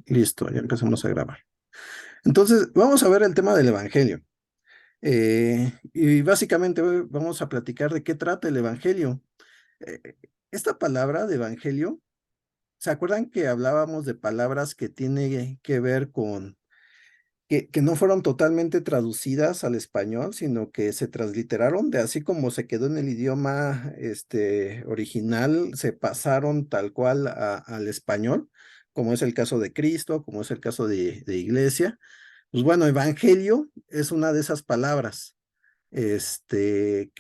Listo, ya empezamos a grabar. Entonces, vamos a ver el tema del Evangelio. Y básicamente hoy vamos a platicar de qué trata el Evangelio. Eh, esta palabra de Evangelio, ¿se acuerdan que hablábamos de palabras que tiene que ver con, que no fueron totalmente traducidas al español, sino que se transliteraron, de así como se quedó en el idioma original, se pasaron tal cual al español, como es el caso de Cristo, como es el caso de iglesia? Pues bueno, evangelio es una de esas palabras, que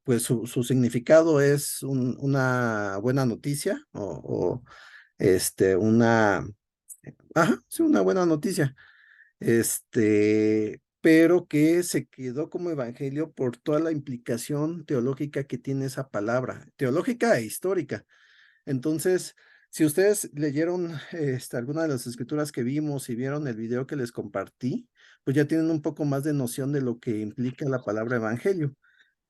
pues su significado es una buena noticia sí, una buena noticia, pero que se quedó como evangelio por toda la implicación teológica que tiene esa palabra, teológica e histórica. Entonces, si ustedes leyeron alguna de las escrituras que vimos y vieron el video que les compartí, pues ya tienen un poco más de noción de lo que implica la palabra evangelio.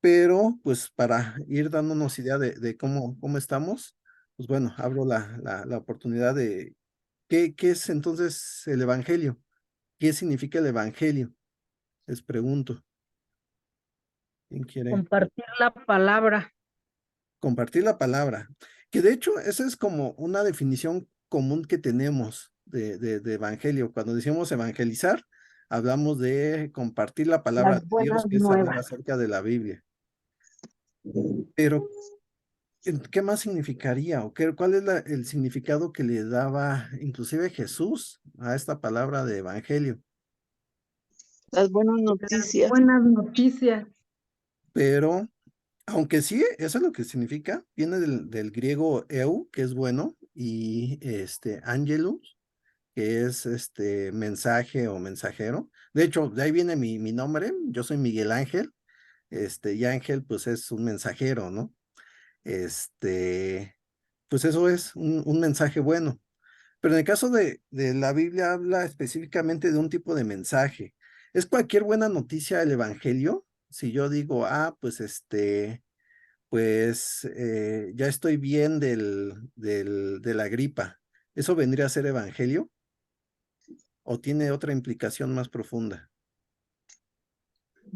Pero, pues para ir dándonos idea de cómo estamos, pues bueno, abro la oportunidad de qué es entonces el evangelio. ¿Qué significa el evangelio? Les pregunto. ¿Quién quiere Compartir la palabra. compartir la palabra? Que de hecho, esa es como una definición común que tenemos de evangelio. Cuando decimos evangelizar, hablamos de compartir la palabra Las de Dios, buenas que es hablar nuevas. acerca de la Biblia. Pero, ¿qué más significaría? ¿O cuál es el significado que le daba inclusive Jesús a esta palabra de evangelio? Las buenas Las noticias. buenas noticias. Pero, aunque sí, eso es lo que significa, viene del griego eu, que es bueno, y angelus, que es mensaje o mensajero. De hecho, de ahí viene mi nombre, yo soy Miguel Ángel, y ángel pues es un mensajero, ¿no? Este, pues eso es un mensaje bueno. Pero en el caso de la Biblia habla específicamente de un tipo de mensaje. ¿Es cualquier buena noticia el evangelio? Si yo digo, pues ya estoy bien de la gripa, ¿eso vendría a ser evangelio? ¿O tiene otra implicación más profunda?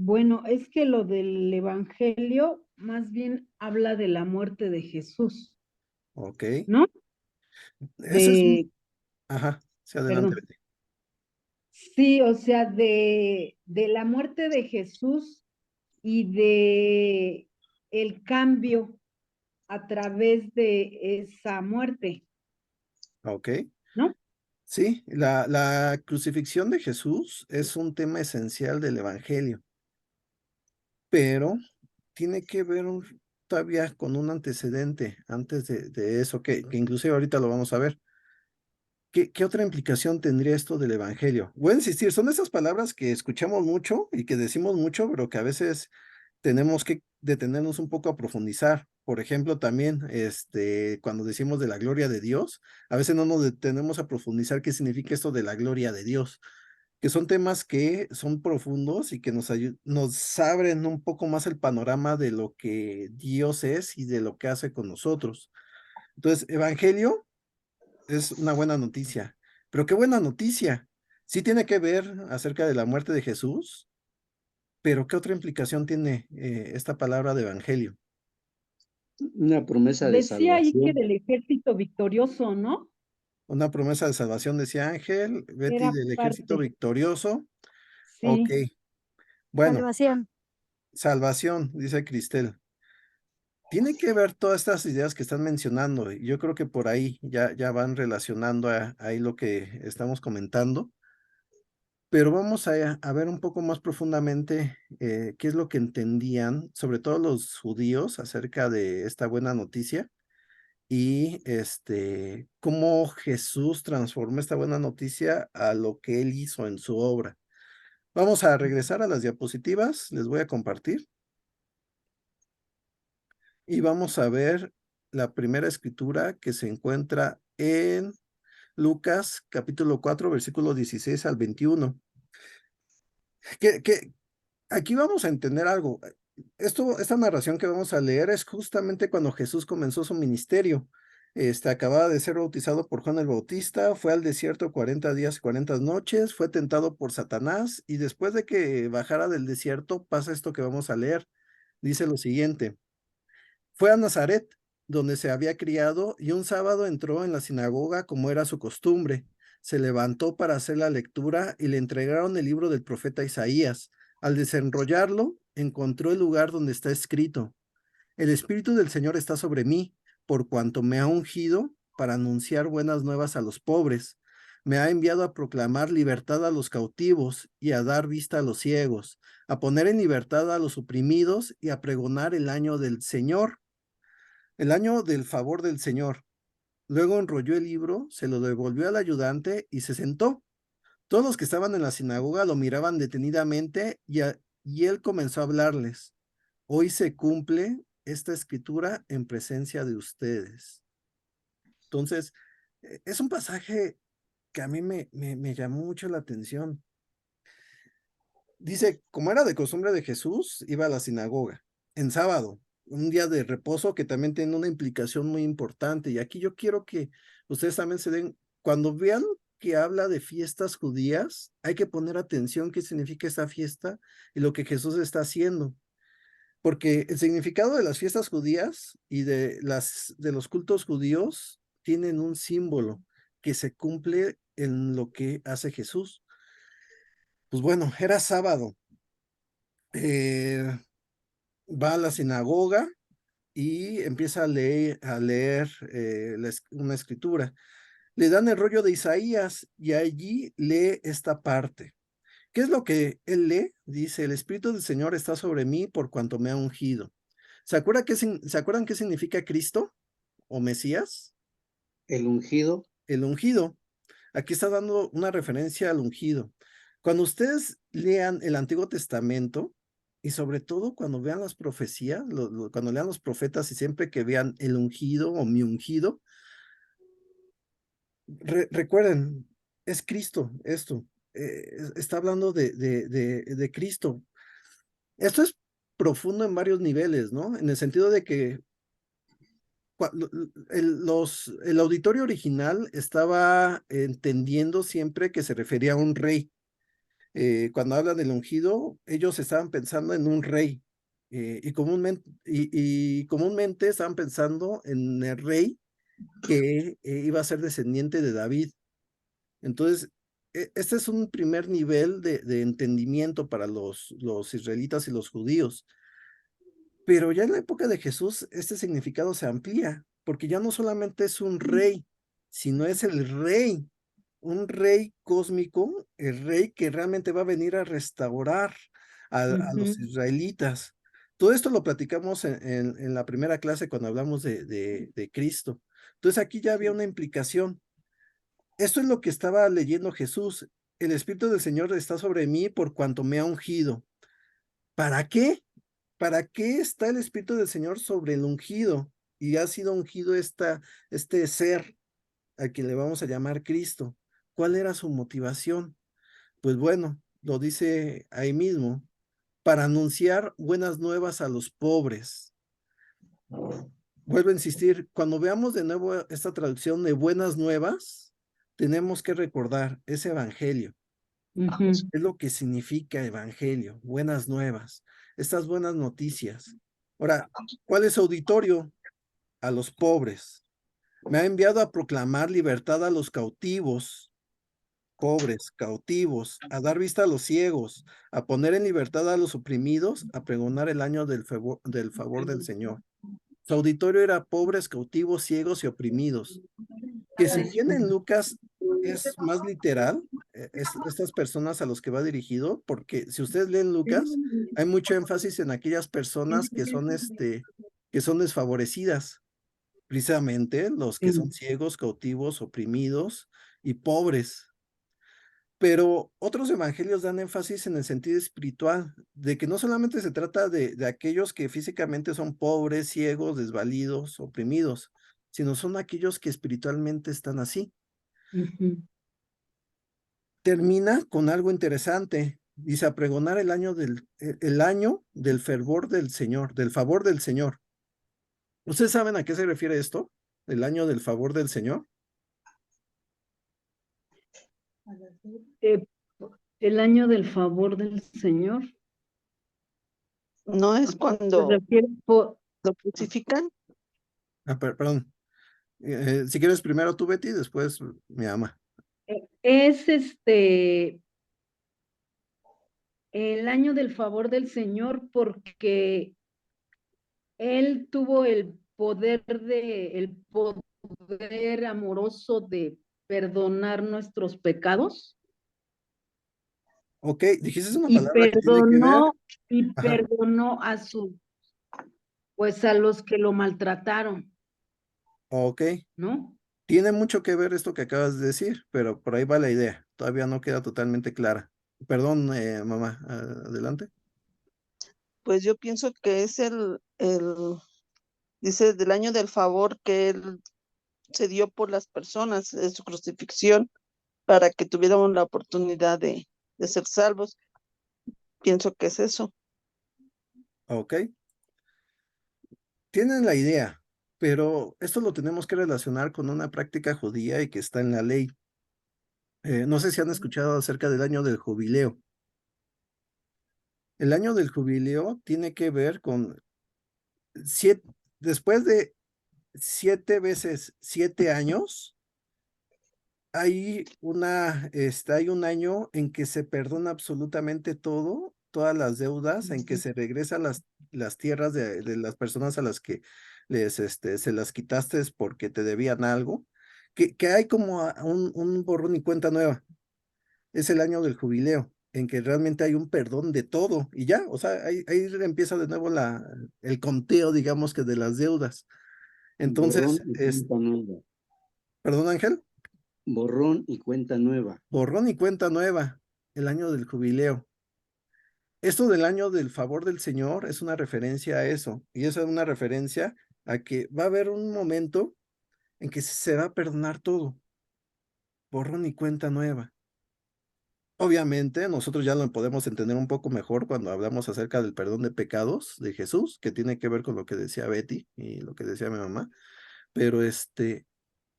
Bueno, es que lo del Evangelio más bien habla de la muerte de Jesús, Ok. ¿no? Ese es un... De, Ajá, sí, adelante, perdón. Betty. Sí, o sea, de la muerte de Jesús y de el cambio a través de esa muerte, Ok. ¿no? Sí, la crucifixión de Jesús es un tema esencial del evangelio, pero tiene que ver todavía con un antecedente antes de eso, que inclusive ahorita lo vamos a ver. ¿Qué otra implicación tendría esto del evangelio? Voy a insistir, son esas palabras que escuchamos mucho y que decimos mucho, pero que a veces tenemos que detenernos un poco a profundizar. Por ejemplo, también cuando decimos de la gloria de Dios, a veces no nos detenemos a profundizar qué significa esto de la gloria de Dios, que son temas que son profundos y que nos abren un poco más el panorama de lo que Dios es y de lo que hace con nosotros. Entonces, evangelio es una buena noticia, pero qué buena noticia. Sí tiene que ver acerca de la muerte de Jesús, pero ¿qué otra implicación tiene esta palabra de evangelio? Una promesa de Decía ahí que salvación. del ejército victorioso, ¿no? Una promesa de salvación, decía Ángel, Betty, Era del ejército parte, victorioso. Ok, sí. bueno, Salvación. salvación, dice Cristel. Tiene que ver todas estas ideas que están mencionando. Y yo creo que por ahí ya van relacionando ahí lo que estamos comentando. Pero vamos a ver un poco más profundamente qué es lo que entendían, sobre todo los judíos, acerca de esta buena noticia y cómo Jesús transformó esta buena noticia a lo que él hizo en su obra. Vamos a regresar a las diapositivas, les voy a compartir y vamos a ver la primera escritura que se encuentra en Lucas capítulo 4, versículo 16 al 21. Que aquí vamos a entender algo. Esta narración que vamos a leer es justamente cuando Jesús comenzó su ministerio. Acababa de ser bautizado por Juan el Bautista, fue al desierto 40 días y 40 noches, fue tentado por Satanás y después de que bajara del desierto pasa esto que vamos a leer. Dice lo siguiente: fue a Nazaret, donde se había criado, y un sábado entró en la sinagoga como era su costumbre. Se levantó para hacer la lectura y le entregaron el libro del profeta Isaías. Al desenrollarlo, encontró el lugar donde está escrito: el Espíritu del Señor está sobre mí, por cuanto me ha ungido para anunciar buenas nuevas a los pobres. Me ha enviado a proclamar libertad a los cautivos y a dar vista a los ciegos, a poner en libertad a los oprimidos y a pregonar el año del Señor, el año del favor del Señor. Luego enrolló el libro, se lo devolvió al ayudante y se sentó. Todos los que estaban en la sinagoga lo miraban detenidamente y él comenzó a hablarles: hoy se cumple esta escritura en presencia de ustedes. Entonces, es un pasaje que a mí me llamó mucho la atención. Dice, como era de costumbre de Jesús, iba a la sinagoga en sábado, un día de reposo que también tiene una implicación muy importante. Y aquí yo quiero que ustedes también se den, cuando vean que habla de fiestas judías, hay que poner atención qué significa esta fiesta y lo que Jesús está haciendo. Porque el significado de las fiestas judías y de los cultos judíos tienen un símbolo que se cumple en lo que hace Jesús. Pues bueno, era sábado. Va a la sinagoga y empieza a leer una escritura. Le dan el rollo de Isaías y allí lee esta parte. ¿Qué es lo que él lee? Dice: el Espíritu del Señor está sobre mí por cuanto me ha ungido. ¿Se acuerdan qué significa Cristo o Mesías? El ungido. El ungido. Aquí está dando una referencia al ungido. Cuando ustedes lean el Antiguo Testamento, y sobre todo cuando vean las profecías, cuando lean los profetas y siempre que vean el ungido o mi ungido, recuerden, es Cristo esto. Está hablando de Cristo. Esto es profundo en varios niveles, ¿no? En el sentido de que el auditorio original estaba entendiendo siempre que se refería a un rey. Cuando habla del ungido, ellos estaban pensando en un rey y comúnmente estaban pensando en el rey que iba a ser descendiente de David. Entonces, este es un primer nivel de entendimiento para los israelitas y los judíos. Pero ya en la época de Jesús, este significado se amplía, porque ya no solamente es un rey, sino es el rey, un rey cósmico, el rey que realmente va a venir a restaurar a los israelitas. Todo esto lo platicamos en la primera clase cuando hablamos de Cristo. Entonces aquí ya había una implicación. Esto es lo que estaba leyendo Jesús. El Espíritu del Señor está sobre mí por cuanto me ha ungido. ¿Para qué? ¿Para qué está el Espíritu del Señor sobre el ungido? Y ha sido ungido este ser al que le vamos a llamar Cristo. ¿Cuál era su motivación? Pues bueno, lo dice ahí mismo: para anunciar buenas nuevas a los pobres. Vuelvo a insistir, cuando veamos de nuevo esta traducción de buenas nuevas, tenemos que recordar ese evangelio. Es lo que significa evangelio, buenas nuevas, estas buenas noticias. Ahora, ¿cuál es su auditorio? A los pobres. Me ha enviado a proclamar libertad a los cautivos, pobres, cautivos, a dar vista a los ciegos, a poner en libertad a los oprimidos, a pregonar el año del favor del Señor. Su auditorio era pobres, cautivos, ciegos y oprimidos. Que si bien en Lucas es más literal, estas personas a los que va dirigido, porque si ustedes leen Lucas, hay mucho énfasis en aquellas personas que son desfavorecidas, precisamente los que son ciegos, cautivos, oprimidos y pobres. Pero otros evangelios dan énfasis en el sentido espiritual, de que no solamente se trata de aquellos que físicamente son pobres, ciegos, desvalidos, oprimidos, sino son aquellos que espiritualmente están así. Termina con algo interesante. Dice: a pregonar el año del fervor del Señor, del favor del Señor. ¿Ustedes saben a qué se refiere esto? el año del favor del Señor? Eh, el año del favor del Señor. ¿No es ¿Se cuando refiere lo crucifican? Perdón. Si quieres primero tú, Betty, después mi ama. es el año del favor del Señor porque Él tuvo el poder amoroso de perdonar nuestros pecados Ok, dijiste una y palabra que tiene que ver. Ajá. perdonó pues a los que lo maltrataron, Ok, ¿no? tiene mucho que ver esto que acabas de decir, pero por ahí va la idea. Todavía no queda totalmente clara. Perdón, mamá, adelante. Pues yo pienso que es dice, del año del favor que él se dio por las personas de su crucifixión para que tuviéramos la oportunidad de ser salvos. Pienso que es eso. Ok, tienen la idea, pero esto lo tenemos que relacionar con una práctica judía y que está en la ley. No sé si han escuchado acerca del año del jubileo. El año del jubileo tiene que ver con después de 7 veces 7 años, hay un año en que se perdona absolutamente todo, todas las deudas, en que se regresan las tierras de las personas a las que se las quitaste porque te debían algo, que hay como un borrón y cuenta nueva. Es el año del jubileo, en que realmente hay un perdón de todo y ya, o sea, ahí empieza de nuevo el conteo, digamos que de las deudas. Borrón Entonces, y cuenta nueva. perdón, Ángel, Borrón y cuenta nueva. borrón y cuenta nueva, el año del jubileo. Esto del año del favor del Señor es una referencia a eso, y es una referencia a que va a haber un momento en que se va a perdonar todo, borrón y cuenta nueva. Obviamente, nosotros ya lo podemos entender un poco mejor cuando hablamos acerca del perdón de pecados de Jesús, que tiene que ver con lo que decía Betty y lo que decía mi mamá, pero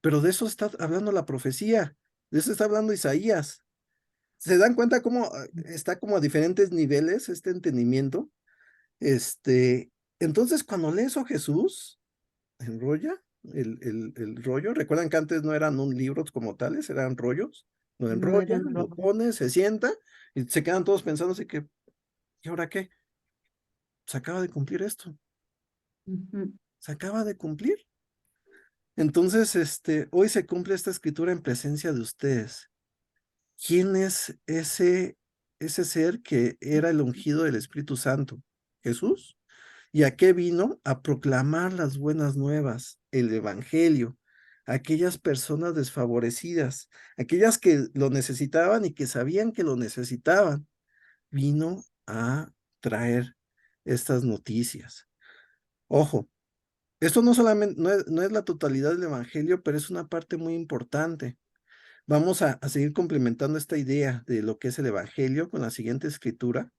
pero de eso está hablando la profecía, de eso está hablando Isaías. ¿Se dan cuenta cómo está como a diferentes niveles este entendimiento? Entonces, cuando lee eso Jesús, enrolla el rollo. Recuerdan que antes no eran un libros como tales, eran rollos. Lo No enrolla, eran lo rojos. pone, se sienta y se quedan todos pensando así que, ¿y ahora qué? Se acaba de cumplir esto, Ujú. se acaba de cumplir. Entonces, hoy se cumple esta escritura en presencia de ustedes. ¿Quién es ese ser que era el ungido del Espíritu Santo? Jesús. ¿Y a qué vino? A proclamar las buenas nuevas, el Evangelio, a aquellas personas desfavorecidas, aquellas que lo necesitaban y que sabían que lo necesitaban. Vino a traer estas noticias. Ojo, esto no solamente, no es la totalidad del Evangelio, pero es una parte muy importante. Vamos a seguir complementando esta idea de lo que es el Evangelio con la siguiente escritura,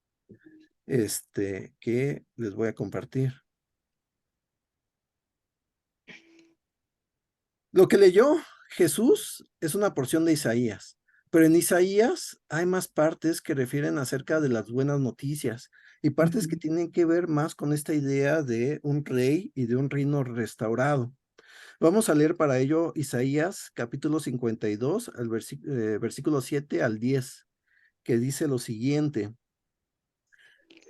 que les voy a compartir. Lo que leyó Jesús es una porción de Isaías, pero en Isaías hay más partes que refieren acerca de las buenas noticias y partes que tienen que ver más con esta idea de un rey y de un reino restaurado. Vamos a leer para ello Isaías capítulo 52, versículo 7 al 10, que dice lo siguiente: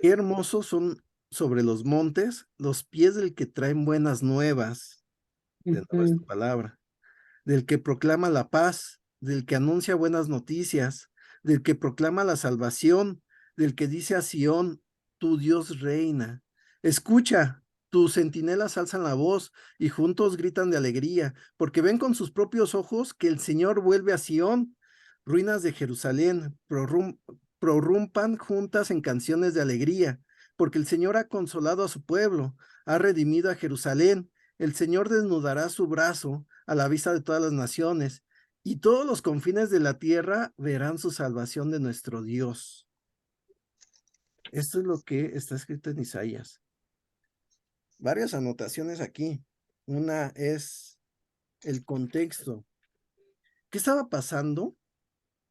Qué hermosos son sobre los montes los pies del que traen buenas nuevas, de nuevo esta Ujú. palabra, del que proclama la paz, del que anuncia buenas noticias, del que proclama la salvación, del que dice a Sión, tu Dios reina. Escucha, tus centinelas alzan la voz y juntos gritan de alegría, porque ven con sus propios ojos que el Señor vuelve a Sión. Ruinas de Jerusalén prorrumpan juntas en canciones de alegría, porque el Señor ha consolado a su pueblo, ha redimido a Jerusalén. El Señor desnudará su brazo a la vista de todas las naciones, y todos los confines de la tierra verán su salvación de nuestro Dios. Esto es lo que está escrito en Isaías. Varias anotaciones aquí. Una es el contexto. ¿Qué estaba pasando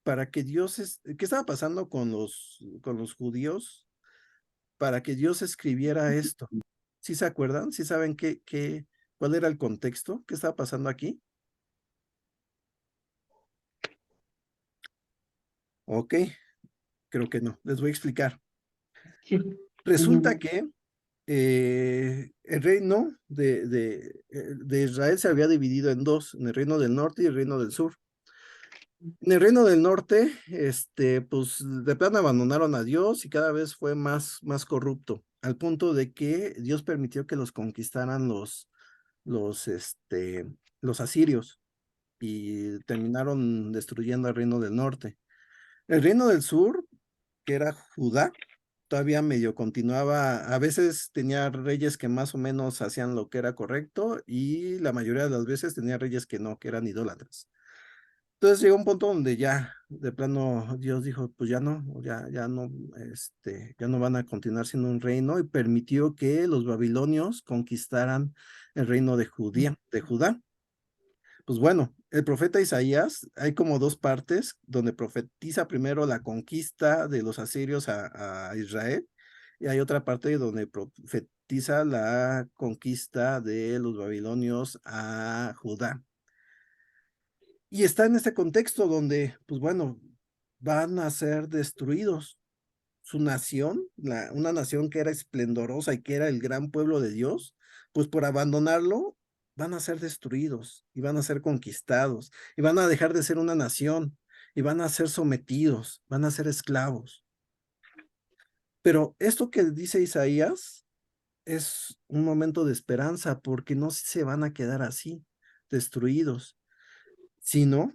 para que Dios, qué estaba pasando con los judíos para que Dios escribiera esto? ¿Sí se acuerdan? ¿Sí saben cuál era el contexto? ¿Qué estaba pasando aquí? Ok, creo que no. Les voy a explicar. Resulta que el reino de Israel se había dividido en dos, en el reino del norte y el reino del sur. En el reino del norte, pues de plano abandonaron a Dios y cada vez fue más corrupto, al punto de que Dios permitió que los conquistaran los, este, los asirios y terminaron destruyendo el reino del norte. El reino del sur, que era Judá, todavía medio continuaba, a veces tenía reyes que más o menos hacían lo que era correcto y la mayoría de las veces tenía reyes que no, que eran idólatras. Entonces llegó un punto donde ya, de plano, Dios dijo, pues ya no, ya no van a continuar siendo un reino y permitió que los babilonios conquistaran el reino de Judá. Pues bueno, el profeta Isaías, hay como dos partes donde profetiza primero la conquista de los asirios a Israel y hay otra parte donde profetiza la conquista de los babilonios a Judá. Y está en este contexto donde, pues bueno, van a ser destruidos. Su nación, una nación que era esplendorosa y que era el gran pueblo de Dios, pues por abandonarlo, van a ser destruidos y van a ser conquistados y van a dejar de ser una nación y van a ser sometidos, van a ser esclavos. Pero esto que dice Isaías es un momento de esperanza porque no se van a quedar así, destruidos, sino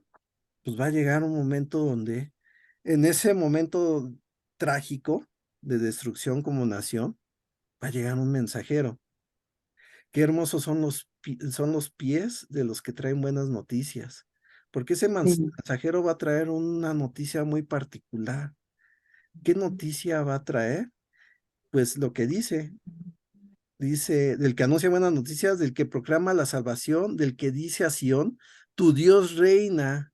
pues va a llegar un momento donde, en ese momento trágico de destrucción como nación, va a llegar un mensajero. Qué hermosos son los pies de los que traen buenas noticias, porque ese mensajero va a traer una noticia muy particular. ¿Qué noticia va a traer? Pues lo que dice, del que anuncia buenas noticias, del que proclama la salvación, del que dice a Sión, tu Dios reina.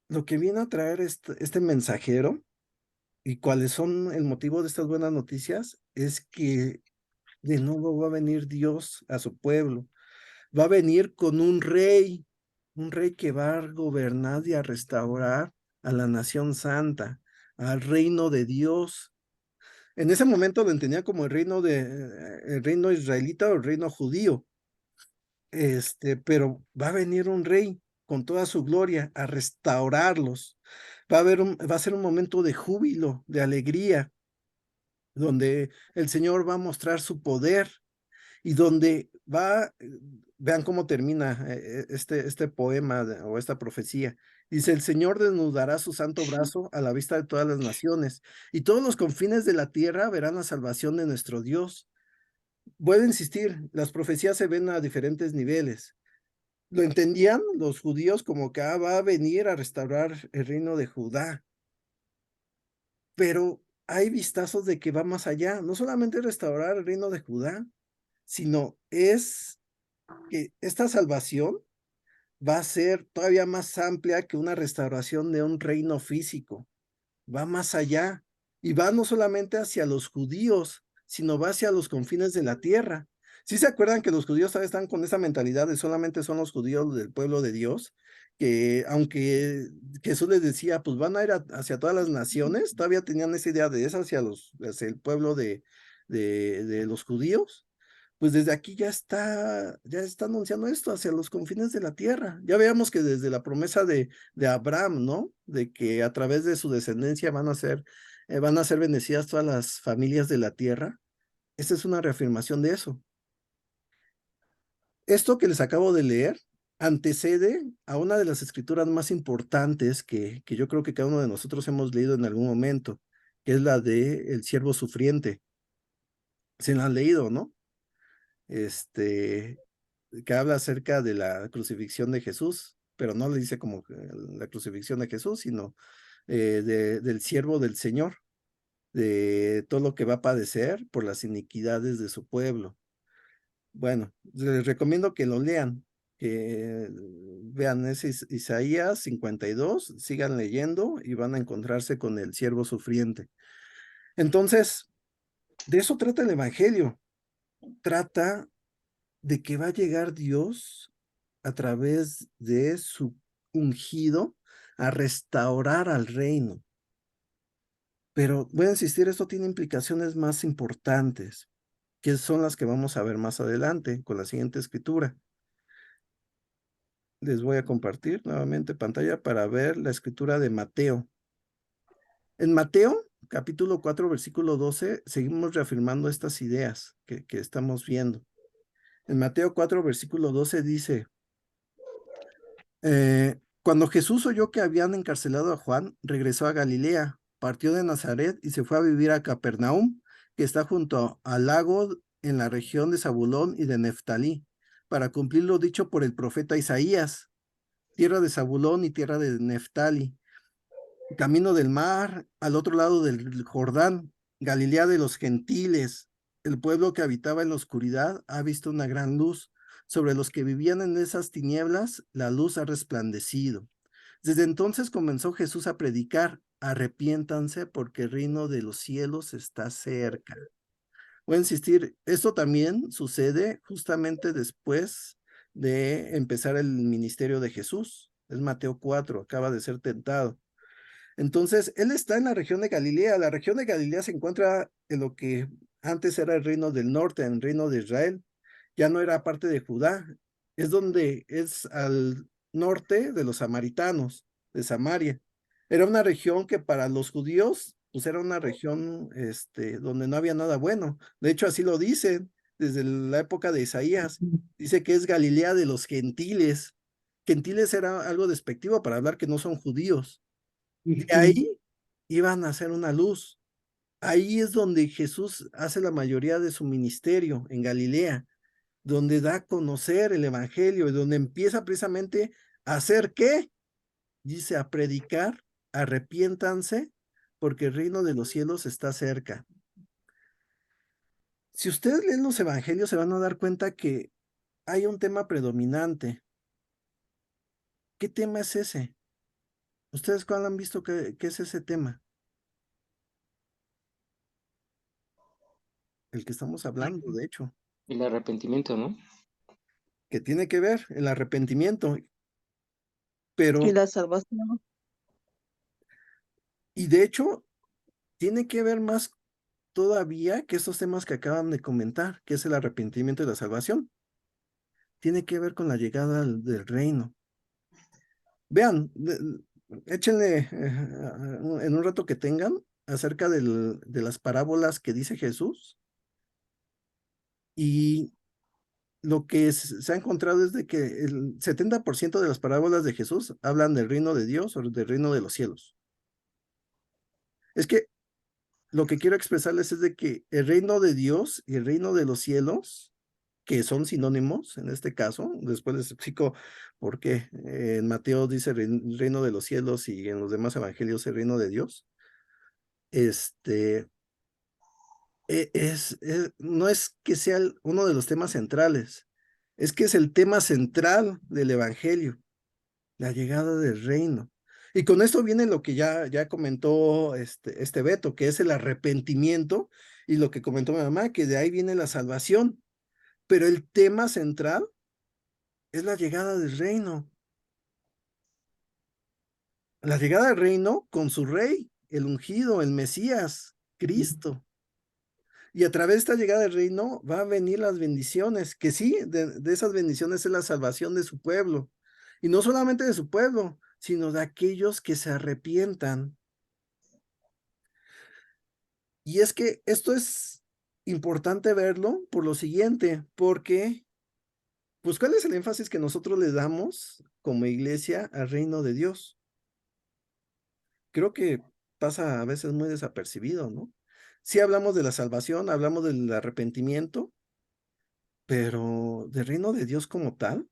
Lo que viene a traer este mensajero y cuáles son el motivo de estas buenas noticias es que de nuevo va a venir Dios a su pueblo. Va a venir con un rey que va a gobernar y a restaurar a la nación santa, al reino de Dios. En ese momento lo entendía como el reino israelita o el reino judío. Pero va a venir un rey con toda su gloria a restaurarlos. Va a ser un momento de júbilo, de alegría, donde el Señor va a mostrar su poder y donde vean cómo termina este poema o esta profecía. Dice, el Señor desnudará su santo brazo a la vista de todas las naciones y todos los confines de la tierra verán la salvación de nuestro Dios. Vuelvo a insistir, las profecías se ven a diferentes niveles. Lo entendían los judíos como que va a venir a restaurar el reino de Judá, pero hay vistazos de que va más allá, no solamente restaurar el reino de Judá, sino es que esta salvación va a ser todavía más amplia que una restauración de un reino físico, va más allá y va no solamente hacia los judíos, sino va hacia los confines de la tierra. ¿Sí se acuerdan que los judíos todavía están con esa mentalidad de solamente son los judíos del pueblo de Dios? Que aunque Jesús les decía, pues van a ir hacia todas las naciones, todavía tenían esa idea de es hacia el pueblo de los judíos. Pues desde aquí ya está anunciando esto hacia los confines de la tierra. Ya veamos que desde la promesa de Abraham, ¿no? De que a través de su descendencia van a ser bendecidas todas las familias de la tierra. Esta es una reafirmación de eso. Esto que les acabo de leer antecede a una de las escrituras más importantes que yo creo que cada uno de nosotros hemos leído en algún momento, que es la de El siervo sufriente. Se la han leído, ¿no? Que habla acerca de la crucifixión de Jesús, pero no le dice como la crucifixión de Jesús, sino del siervo del Señor, de todo lo que va a padecer por las iniquidades de su pueblo. Bueno, les recomiendo que lo lean, que vean ese Isaías 52, sigan leyendo y van a encontrarse con el siervo sufriente. Entonces, de eso trata el Evangelio. Trata de que va a llegar Dios a través de su ungido a restaurar al reino. Pero voy a insistir, esto tiene implicaciones más importantes, que son las que vamos a ver más adelante con la siguiente escritura. Les voy a compartir nuevamente pantalla para ver la escritura de Mateo. En Mateo, capítulo 4, versículo 12, seguimos reafirmando estas ideas que estamos viendo. En Mateo 4, versículo 12 dice, cuando Jesús oyó que habían encarcelado a Juan, regresó a Galilea, partió de Nazaret y se fue a vivir a Capernaum, que está junto al lago en la región de Zabulón y de Neftalí, para cumplir lo dicho por el profeta Isaías, tierra de Zabulón y tierra de Neftalí, camino del mar, al otro lado del Jordán, Galilea de los gentiles. El pueblo que habitaba en la oscuridad ha visto una gran luz. Sobre los que vivían en esas tinieblas, la luz ha resplandecido. Desde entonces comenzó Jesús a predicar, arrepiéntanse porque el reino de los cielos está cerca. Voy a insistir, esto también sucede justamente después de empezar el ministerio de Jesús. Es Mateo 4, acaba de ser tentado. Entonces, él está en la región de Galilea. La región de Galilea se encuentra en lo que antes era el reino del norte, el reino de Israel. Ya no era parte de Judá. Es donde es al norte de los samaritanos, de Samaria. Era una región que para los judíos, pues era una región donde no había nada bueno. De hecho, así lo dicen desde la época de Isaías. Dice que es Galilea de los gentiles. Gentiles era algo despectivo para hablar que no son judíos. De ahí iban a hacer una luz. Ahí es donde Jesús hace la mayoría de su ministerio, en Galilea, donde da a conocer el Evangelio y donde empieza precisamente a hacer ¿qué? Dice a predicar, arrepiéntanse, porque el reino de los cielos está cerca. Si ustedes leen los Evangelios, se van a dar cuenta que hay un tema predominante. ¿Qué tema es ese? ¿Ustedes cuál han visto qué es ese tema? El que estamos hablando, de hecho. El arrepentimiento, ¿no? Que tiene que ver el arrepentimiento, pero, Y la salvación. y de hecho, tiene que ver más todavía que estos temas que acaban de comentar, que es el arrepentimiento y la salvación. Tiene que ver con la llegada del reino. Vean, échenle en un rato que tengan acerca de las parábolas que dice Jesús, y lo que se ha encontrado es de que el 70% de las parábolas de Jesús hablan del reino de Dios o del reino de los cielos. Es que lo que quiero expresarles es de que el reino de Dios y el reino de los cielos, que son sinónimos en este caso, después les explico por qué en Mateo dice el reino de los cielos y en los demás evangelios el reino de Dios, no es que sea uno de los temas centrales, es que es el tema central del evangelio, la llegada del reino. Y con esto viene lo que ya comentó este Beto, que es el arrepentimiento, y lo que comentó mi mamá, que de ahí viene la salvación. Pero el tema central es la llegada del reino. La llegada del reino con su rey, el ungido, el Mesías, Cristo. Y a través de esta llegada del reino va a venir las bendiciones, que sí, de esas bendiciones es la salvación de su pueblo. Y no solamente de su pueblo, sino de aquellos que se arrepientan. Y es que esto es importante verlo por lo siguiente, porque, pues, ¿cuál es el énfasis que nosotros le damos como iglesia al reino de Dios? Creo que pasa a veces muy desapercibido, ¿no? Sí hablamos de la salvación, hablamos del arrepentimiento, pero del reino de Dios como tal,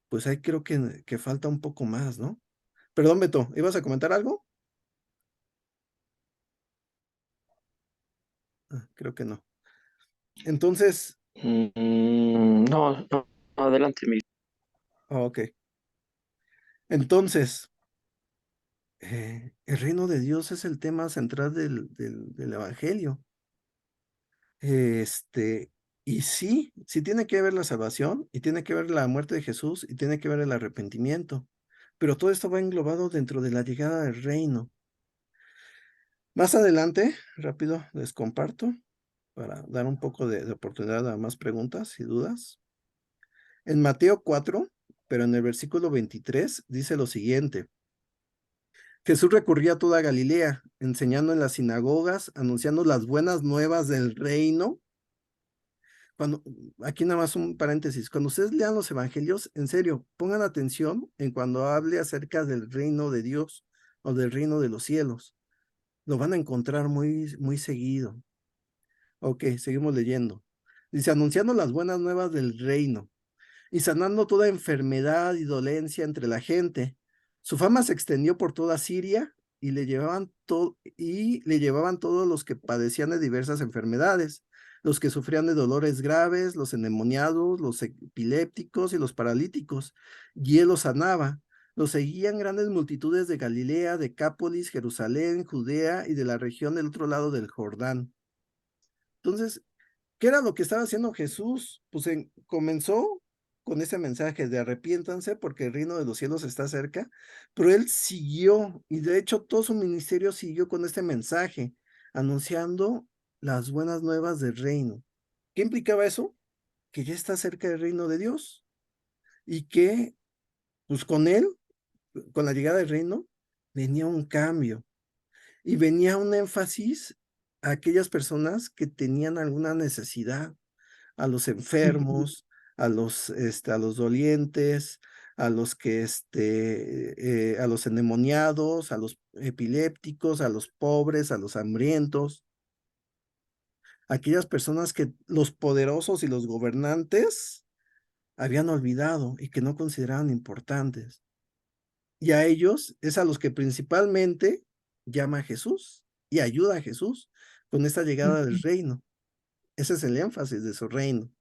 pues ahí creo que falta un poco más, ¿no? Perdón, Beto, ¿ibas a comentar algo? Creo que no. Entonces, No, no, adelante, mi. Ok. Entonces, el reino de Dios es el tema central del Evangelio. Este, y sí, sí tiene que ver la salvación, y tiene que ver la muerte de Jesús, y tiene que ver el arrepentimiento. Pero todo esto va englobado dentro de la llegada del reino. Más adelante, rápido, les comparto para dar un poco de oportunidad a más preguntas y dudas. En Mateo 4, pero en el versículo 23, dice lo siguiente. Jesús recorría a toda Galilea, enseñando en las sinagogas, anunciando las buenas nuevas del reino. Aquí nada más un paréntesis, cuando ustedes lean los evangelios, en serio, pongan atención en cuando hable acerca del reino de Dios o del reino de los cielos. Lo van a encontrar muy, muy seguido. Ok, seguimos leyendo. Dice, anunciando las buenas nuevas del reino y sanando toda enfermedad y dolencia entre la gente. Su fama se extendió por toda Siria y le llevaban todos los que padecían de diversas enfermedades, los que sufrían de dolores graves, los endemoniados, los epilépticos y los paralíticos, y él los sanaba. Los seguían grandes multitudes de Galilea, Decápolis, Jerusalén, Judea y de la región del otro lado del Jordán. Entonces, ¿qué era lo que estaba haciendo Jesús? Pues comenzó con ese mensaje de arrepiéntanse porque el reino de los cielos está cerca, pero él siguió, y de hecho todo su ministerio siguió con este mensaje, anunciando las buenas nuevas del reino. ¿Qué implicaba eso? Que ya está cerca del reino de Dios y que, pues con él, con la llegada del reino, venía un cambio y venía un énfasis a aquellas personas que tenían alguna necesidad, a los enfermos, a los dolientes, a los a los endemoniados, a los epilépticos, a los pobres, a los hambrientos, aquellas personas que los poderosos y los gobernantes habían olvidado y que no consideraban importantes. Y a ellos es a los que principalmente llama Jesús y ayuda a Jesús con esta llegada del reino. Ese es el énfasis de su reino.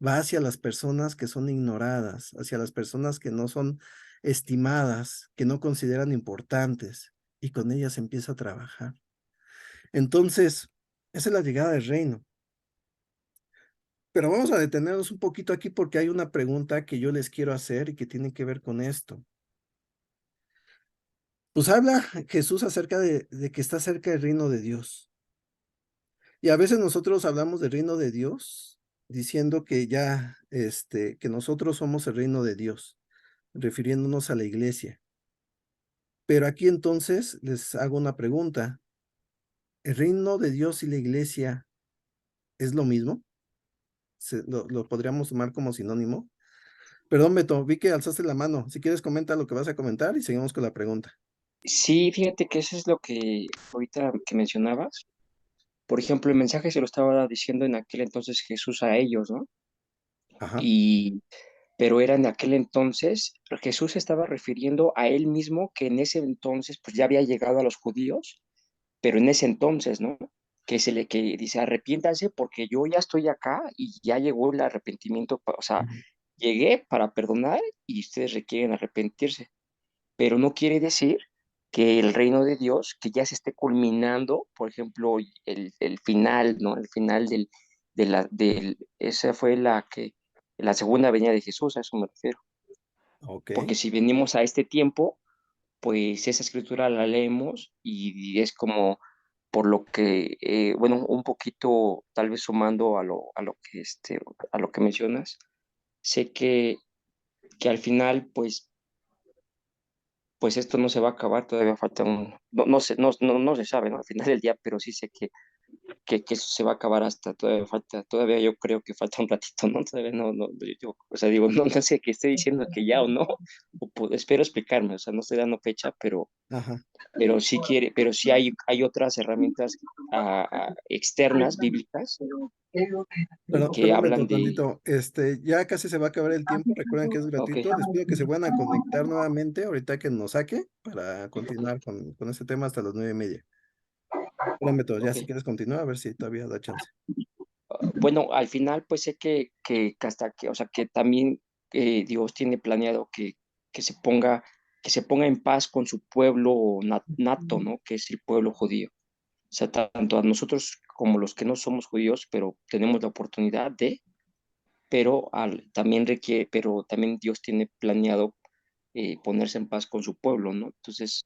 Va hacia las personas que son ignoradas, hacia las personas que no son estimadas, que no consideran importantes, y con ellas empieza a trabajar. Entonces, esa es la llegada del reino. Pero vamos a detenernos un poquito aquí porque hay una pregunta que yo les quiero hacer y que tiene que ver con esto. Pues habla Jesús acerca de que está cerca del reino de Dios. Y a veces nosotros hablamos del reino de Dios diciendo que ya, que nosotros somos el reino de Dios, refiriéndonos a la iglesia. Pero aquí entonces les hago una pregunta. ¿El reino de Dios y la iglesia es lo mismo? ¿Lo podríamos tomar como sinónimo? Perdón, Beto, vi que alzaste la mano. Si quieres, comenta lo que vas a comentar y seguimos con la pregunta. Sí, fíjate que eso es lo que ahorita que mencionabas. Por ejemplo, el mensaje se lo estaba diciendo en aquel entonces Jesús a ellos, ¿no? Ajá. Y, pero era en aquel entonces, Jesús se estaba refiriendo a él mismo, que en ese entonces pues ya había llegado a los judíos, pero en ese entonces, ¿no? Que dice, arrepiéntanse porque yo ya estoy acá y ya llegó el arrepentimiento, o sea, llegué para perdonar y ustedes requieren arrepentirse, pero no quiere decir que el reino de Dios, que ya se esté culminando, por ejemplo, el final, ¿no? El final esa fue la segunda venida de Jesús, a eso me refiero. Ok. Porque si venimos a este tiempo, pues esa escritura la leemos y es como por lo que, bueno, un poquito tal vez sumando a lo que mencionas, sé que al final, pues esto no se va a acabar, todavía falta no se sabe, ¿no? Al final del día, pero sí sé que eso se va a acabar todavía yo creo que falta un ratito, ¿no? Todavía o sea, digo, no sé qué estoy diciendo que ya o no, espero explicarme, o sea, no estoy dando fecha, Ajá. pero sí hay otras herramientas externas, bíblicas, que Perdón, Beto, hablan de, tantito. Ya casi se va a acabar el tiempo. Recuerden que es ok, gratuito. Les pido que se vuelvan a conectar nuevamente ahorita que nos saque para continuar con este tema hasta las 9:30. Perdón, Beto, ya ok. si quieres continuar, a ver si todavía da chance. bueno, al final pues sé que hasta que, o sea, que también Dios tiene planeado que se ponga en paz con su pueblo nato, ¿no? Que es el pueblo judío. O sea, tanto a nosotros como los que no somos judíos, pero tenemos la oportunidad de, también requiere, pero también Dios tiene planeado ponerse en paz con su pueblo, ¿no? Entonces,